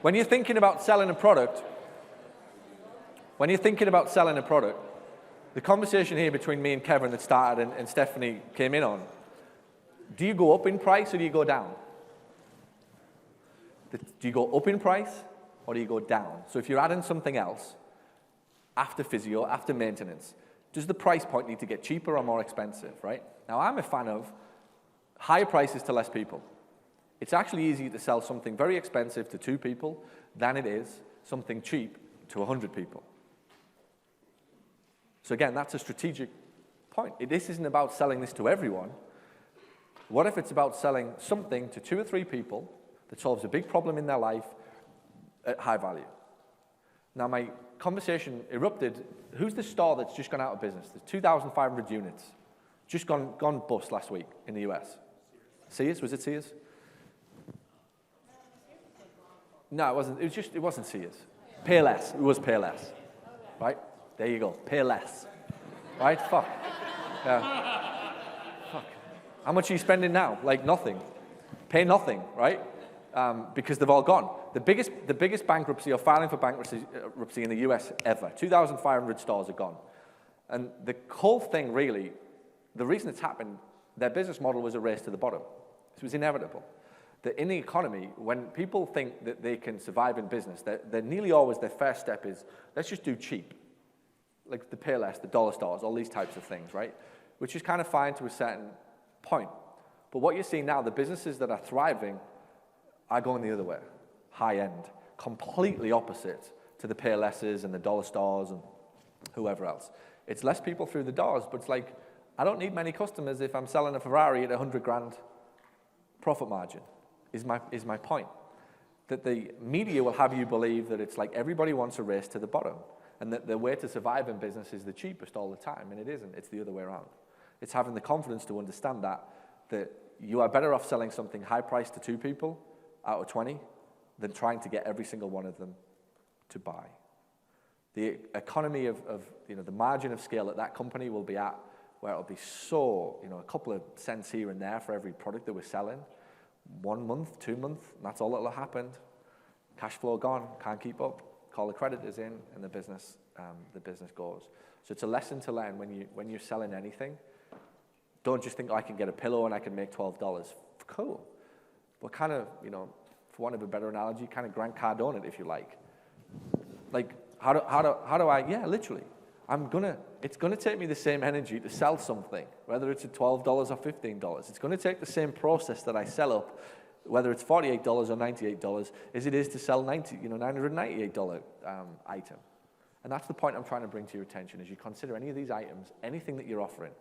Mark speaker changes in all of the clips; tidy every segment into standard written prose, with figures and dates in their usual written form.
Speaker 1: When you're thinking about selling a product, the conversation here between me and Kevin that started and Stephanie came in on, do you go up in price or do you go down? Do you go up in price or do you go down? So if you're adding something else, after physio, after maintenance, does the price point need to get cheaper or more expensive, right? Now, I'm a fan of higher prices to less people. It's actually easier to sell something very expensive to 2 people than it is something cheap to 100 people. So again, that's a strategic point. This isn't about selling this to everyone. What if it's about selling something to 2 or 3 people that solves a big problem in their life at high value? Now, my conversation erupted. Who's the store that's just gone out of business? There's 2,500 units. Just gone bust last week in the US. Sears? Was it Sears? No, it wasn't. It wasn't Sears. Payless. It was Payless. Right? There you go. Payless. Right? Fuck. Yeah. Fuck. How much are you spending now? Like nothing. Pay nothing, right? Because they've all gone. The biggest bankruptcy or filing for bankruptcy in the US ever. 2,500 stores are gone. And the whole thing really, the reason it's happened, their business model was a race to the bottom. This was inevitable. That in the economy, when people think that they can survive in business, they're nearly always, their first step is, let's just do cheap. Like the Payless, the dollar stores, all these types of things, right? Which is kind of fine to a certain point. But what you're seeing now, the businesses that are thriving are going the other way, high end, completely opposite to the Paylesses and the dollar stores and whoever else. It's less people through the doors, but it's like, I don't need many customers if I'm selling a Ferrari at 100 grand profit margin, is my point. That the media will have you believe that it's like everybody wants a race to the bottom, and that the way to survive in business is the cheapest all the time, and it isn't. It's the other way around. It's having the confidence to understand that you are better off selling something high priced to 2 people out of 20 than trying to get every single one of them to buy. The economy of the margin of scale that company will be at, where it'll be so, a couple of cents here and there for every product that we're selling, 1 month, 2 months, and that's all that'll have happened. Cash flow gone, can't keep up, call the creditors in, and the business goes. So it's a lesson to learn when you're selling anything. Don't just think, I can get a pillow and I can make $12. Cool. But kind of, for want of a better analogy, kind of Grant Cardone it, if you like. Like, how do I, yeah, literally. It's gonna take me the same energy to sell something, whether it's at $12 or $15. It's gonna take the same process that I sell up, whether it's $48 or $98, as it is to sell $998 item. And that's the point I'm trying to bring to your attention as you consider any of these items, anything that you're offering.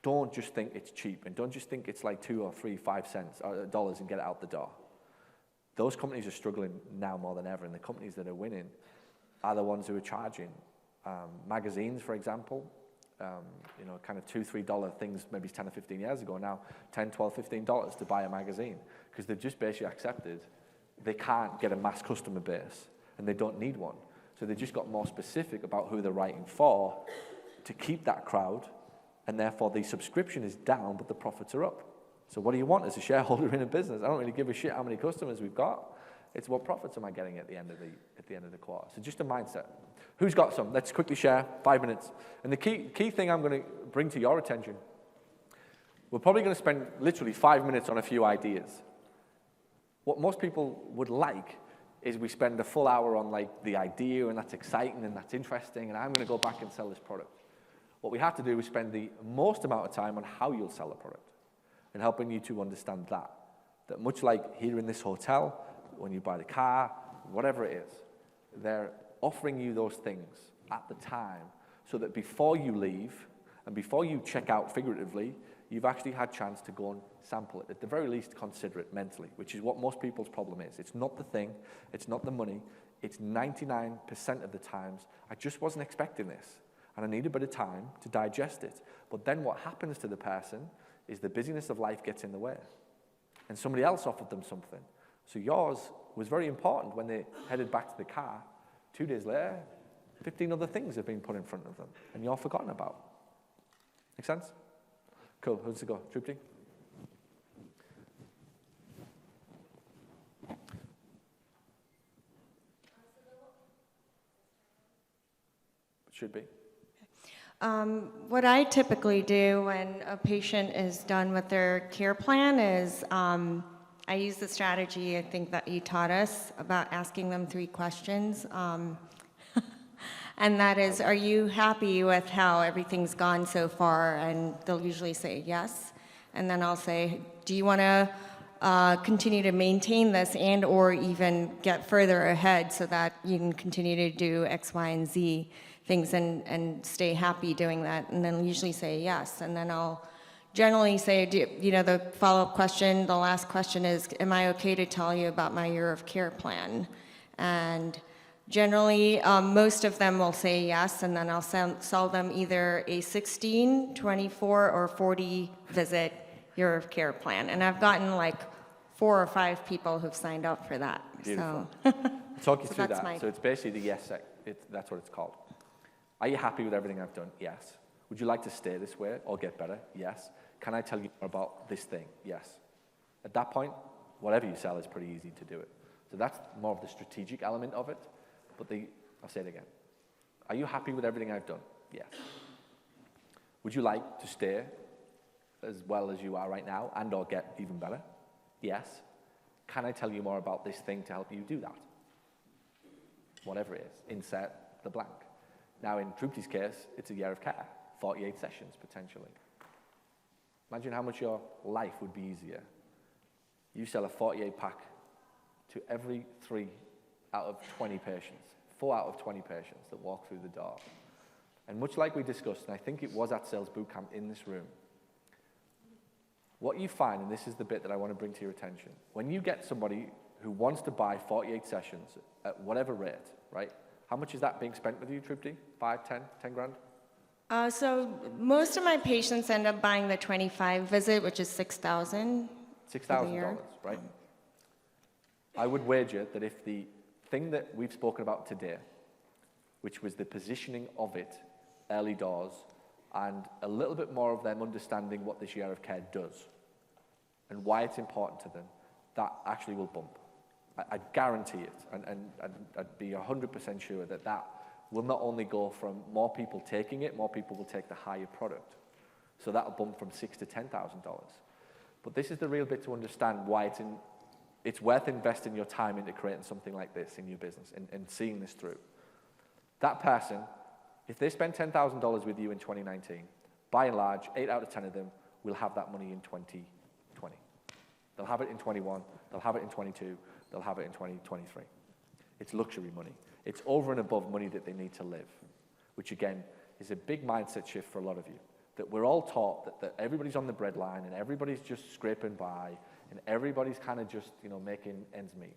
Speaker 1: Don't just think it's cheap, and don't just think it's like 2 or 3, 5 cents or dollars and get it out the door. Those companies are struggling now more than ever, and the companies that are winning are the ones who are charging. Magazines, for example, kind of $2, $3 things maybe 10 or 15 years ago, now $10, $12, $15 to buy a magazine, because they've just basically accepted they can't get a mass customer base, and they don't need one. So they just got more specific about who they're writing for to keep that crowd, and therefore the subscription is down, but the profits are up. So what do you want as a shareholder in a business? I don't really give a shit how many customers we've got. It's what profits am I getting at the end of the quarter. So just a mindset. Who's got some? Let's quickly share, 5 minutes. And the key thing I'm going to bring to your attention, we're probably going to spend literally 5 minutes on a few ideas. What most people would like is we spend a full hour on like the idea, and that's exciting and that's interesting, and I'm going to go back and sell this product. What we have to do is spend the most amount of time on how you'll sell a product and helping you to understand that much like here in this hotel, when you buy the car, whatever it is, they're offering you those things at the time so that before you leave and before you check out figuratively, you've actually had a chance to go and sample it. At the very least, consider it mentally, which is what most people's problem is. It's not the thing, it's not the money, it's 99% of the times, I just wasn't expecting this, and I need a bit of time to digest it. But then what happens to the person is the busyness of life gets in the way, and somebody else offered them something. So yours was very important when they headed back to the car. 2 days later, 15 other things have been put in front of them, and you're forgotten about. Make sense? Cool. Who's to go? Trupti? Should be.
Speaker 2: What I typically do when a patient is done with their care plan is I use the strategy I think that you taught us about asking them 3 questions. And that is, are you happy with how everything's gone so far? And they'll usually say yes. And then I'll say, do you want to continue to maintain this and or even get further ahead so that you can continue to do X, Y, and Z things and stay happy doing that? And then they'll usually say yes. And then I'll generally say, the follow-up question, the last question is, am I okay to tell you about my year of care plan? And generally, most of them will say yes, and then I'll sell them either a 16, 24, or 40 visit year of care plan. And I've gotten like 4 or 5 people who've signed up for that.
Speaker 1: Beautiful.
Speaker 2: So,
Speaker 1: Talk you through that. So it's basically the yes sec. That's what it's called. Are you happy with everything I've done? Yes. Would you like to stay this way or get better? Yes. Can I tell you more about this thing? Yes. At that point, whatever you sell is pretty easy to do it. So that's more of the strategic element of it. But I'll say it again. Are you happy with everything I've done? Yes. Would you like to stay as well as you are right now and or get even better? Yes. Can I tell you more about this thing to help you do that? Whatever it is, insert the blank. Now in Trupti's case, it's a year of care, 48 sessions potentially. Imagine how much your life would be easier. You sell a 48 pack to every 3 out of 20 patients, 4 out of 20 patients that walk through the door. And much like we discussed, and I think it was at Sales Bootcamp in this room, what you find, and this is the bit that I want to bring to your attention, when you get somebody who wants to buy 48 sessions at whatever rate, right? How much is that being spent with you, Trupti? 5, 10 grand?
Speaker 2: So most of my patients end up buying the 25 visit, which is $6,000.
Speaker 1: $6,000, right? I would wager that if the thing that we've spoken about today, which was the positioning of it, early doors, and a little bit more of them understanding what this year of care does and why it's important to them, that actually will bump. I guarantee it, and I'd be 100% sure that that will not only go from more people taking it, more people will take the higher product. So that'll bump from $6,000 to $10,000. But this is the real bit to understand why it's worth investing your time into creating something like this in your business and seeing this through. That person, if they spend $10,000 with you in 2019, by and large, 8 out of 10 of them will have that money in 2020. They'll have it in 21, they'll have it in 22, they'll have it in 2023. It's luxury money. It's over and above money that they need to live, which again is a big mindset shift for a lot of you. That we're all taught that everybody's on the breadline and everybody's just scraping by and everybody's kind of just, making ends meet.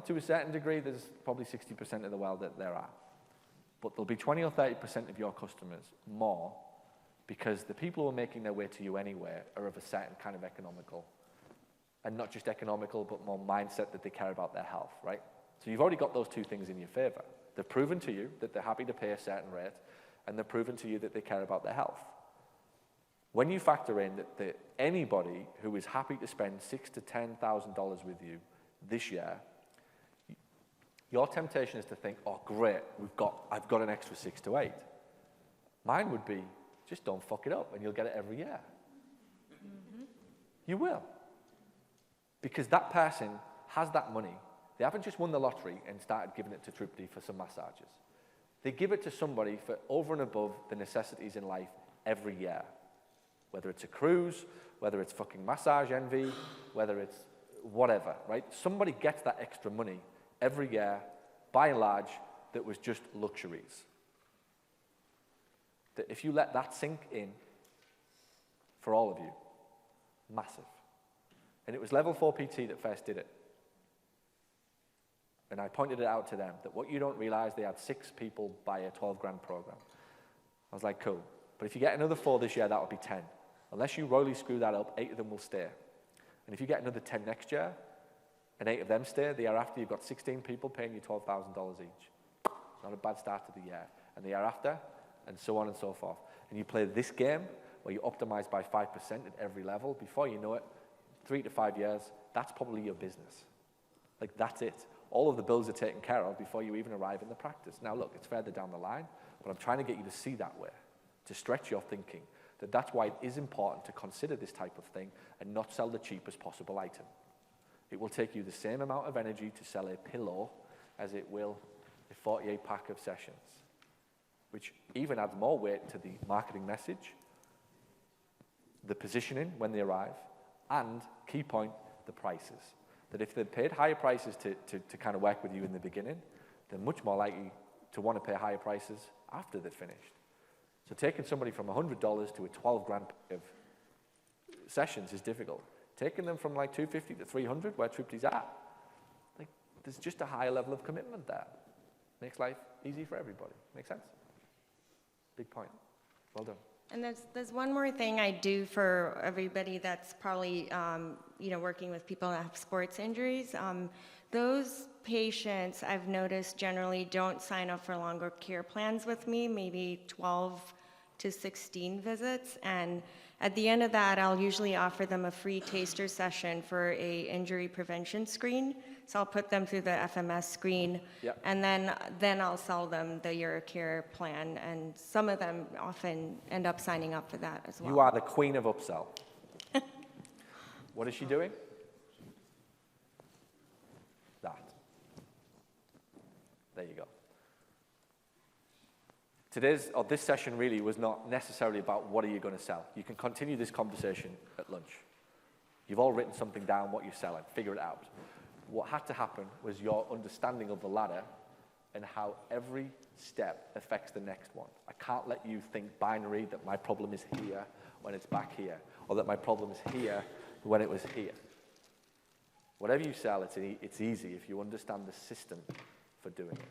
Speaker 1: To a certain degree, there's probably 60% of the world that there are. But there'll be 20 or 30% of your customers more because the people who are making their way to you anyway are of a certain kind of economical, and not just economical, but more mindset that they care about their health, right? So you've already got those 2 things in your favor. They've proven to you that they're happy to pay a certain rate, and they've proven to you that they care about their health. When you factor in that anybody who is happy to spend $6,000 to $10,000 with you this year, your temptation is to think, oh great, I've got an extra 6 to 8. Mine would be, just don't fuck it up and you'll get it every year. Mm-hmm. You will. Because that person has that money. They haven't just won the lottery and started giving it to Trupti for some massages. They give it to somebody for over and above the necessities in life every year. Whether it's a cruise, whether it's fucking massage envy, whether it's whatever, right? Somebody gets that extra money every year, by and large, that was just luxuries. That if you let that sink in, for all of you, massive. And it was level 4 PT that first did it. And I pointed it out to them, that what you don't realize, they had 6 people buy a 12 grand program. I was like, cool. But if you get another 4 this year, that would be 10. Unless you royally screw that up, 8 of them will stay. And if you get another 10 next year, and 8 of them stay, the year after, you've got 16 people paying you $12,000 each. Not a bad start to the year. And the year after, and so on and so forth. And you play this game, where you optimize by 5% at every level, before you know it, 3 to 5 years, that's probably your business. Like, that's it. All of the bills are taken care of before you even arrive in the practice. Now, look, it's further down the line, But I'm trying to get you to see that way, to stretch your thinking, that that's why it is important to consider this type of thing and not sell the cheapest possible item. It will take you the same amount of energy to sell a pillow as it will a 48-pack of sessions, which even adds more weight to the marketing message, the positioning when they arrive, and, key point, the prices. That if they've paid higher prices to kind of work with you in the beginning, they're much more likely to want to pay higher prices after they've finished. So taking somebody from $100 to a 12 grand of sessions is difficult. Taking them from like 250 to 300, where Tripty's at, like, there's just a higher level of commitment there. Makes life easy for everybody. Make sense? Big point. Well done.
Speaker 2: And there's one more thing I do for everybody that's probably working with people that have sports injuries. Those patients I've noticed generally don't sign up for longer care plans with me, maybe 12 to 16 visits. And at the end of that, I'll usually offer them a free taster session for a injury prevention screen. So I'll put them through the FMS screen,
Speaker 1: Yep.
Speaker 2: and then I'll sell them the Eurocare plan. And some of them often end up signing up for that as well.
Speaker 1: You are the queen of upsell. What is she doing? That. There you go. This session really was not necessarily about what are you going to sell. You can continue this conversation at lunch. You've all written something down, what you're selling, figure it out. What had to happen was your understanding of the ladder and how every step affects the next one. I can't let you think binary, that my problem is here when it's back here, or that my problem is here when it was here. Whatever you sell, it's easy if you understand the system for doing it.